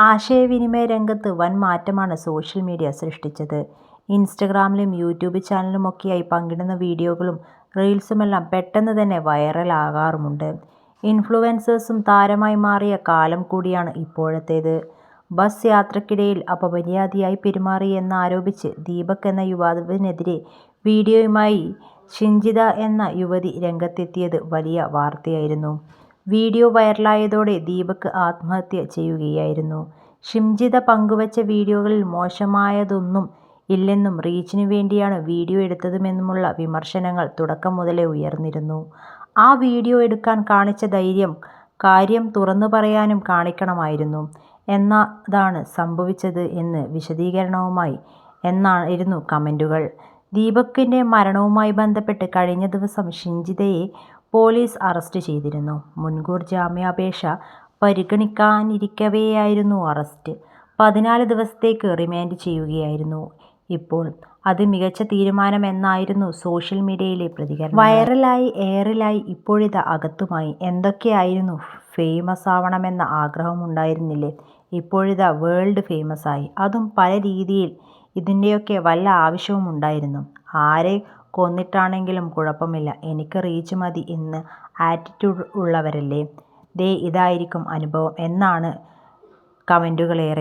ആശയവിനിമയ രംഗത്ത് വൻ മാറ്റമാണ് സോഷ്യൽ മീഡിയ സൃഷ്ടിച്ചത്. ഇൻസ്റ്റഗ്രാമിലും യൂട്യൂബ് ചാനലിലുമൊക്കെയായി പങ്കിടുന്ന വീഡിയോകളും റീൽസുമെല്ലാം പെട്ടെന്ന് തന്നെ വൈറലാകാറുമുണ്ട്. ഇൻഫ്ലുവൻസേഴ്സും താരമായി മാറിയ കാലം കൂടിയാണ് ഇപ്പോഴത്തേത്. ബസ് യാത്രയ്ക്കിടയിൽ അപമര്യാദയായി പെരുമാറി എന്നാരോപിച്ച് ദീപക് എന്ന യുവാവിനെതിരെ വീഡിയോയുമായി ഷിൻജിത എന്ന യുവതി രംഗത്തെത്തിയത് വലിയ വാർത്തയായിരുന്നു. വീഡിയോ വൈറലായതോടെ ദീപക് ആത്മഹത്യ ചെയ്യുകയായിരുന്നു. ഷിൻജിത പങ്കുവച്ച വീഡിയോകളിൽ മോശമായതൊന്നും ഇല്ലെന്നും റീച്ചിനു വേണ്ടിയാണ് വീഡിയോ എടുത്തതെന്നുമുള്ള വിമർശനങ്ങൾ തുടക്കം മുതലേ ഉയർന്നിരുന്നു. ആ വീഡിയോ എടുക്കാൻ കാണിച്ച ധൈര്യം കാര്യം തുറന്നു പറയാനും കാണിക്കണമായിരുന്നു എന്നതാണ് സംഭവിച്ചത് എന്ന് വിശദീകരണവുമായി എന്നായിരുന്നു കമന്റുകൾ. ദീപകിന്റെ മരണവുമായി ബന്ധപ്പെട്ട് കഴിഞ്ഞ ദിവസം ഷിൻജിതയെ പോലീസ് അറസ്റ്റ് ചെയ്തിരുന്നു. മുൻകൂർ ജാമ്യാപേക്ഷ പരിഗണിക്കാനിരിക്കവെയായിരുന്നു അറസ്റ്റ്. 14 ദിവസത്തേക്ക് റിമാൻഡ് ചെയ്യുകയായിരുന്നു. ഇപ്പോൾ അത് മികച്ച തീരുമാനമെന്നായിരുന്നു സോഷ്യൽ മീഡിയയിലെ പ്രതികരണം. വൈറലായി എയറിലായി ഇപ്പോഴിതാ അകത്തുമായി. എന്തൊക്കെയായിരുന്നു, ഫേമസ് ആവണമെന്ന ആഗ്രഹമുണ്ടായിരുന്നില്ലേ? ഇപ്പോഴിതാ വേൾഡ് ഫേമസ് ആയി. അതും പല രീതിയിൽ. ഇതിൻ്റെയൊക്കെ വല്ല ആവശ്യവും ഉണ്ടായിരുന്നോ? ആരെ കൊന്നിട്ടാണെങ്കിലും കുഴപ്പമില്ല, എനിക്ക് റീച്ച് മതി എന്ന് ആറ്റിറ്റ്യൂഡ് ഉള്ളവരല്ലേ? ദേ ഇതായിരിക്കും അനുഭവം എന്നാണ് കമന്റുകളേറെ.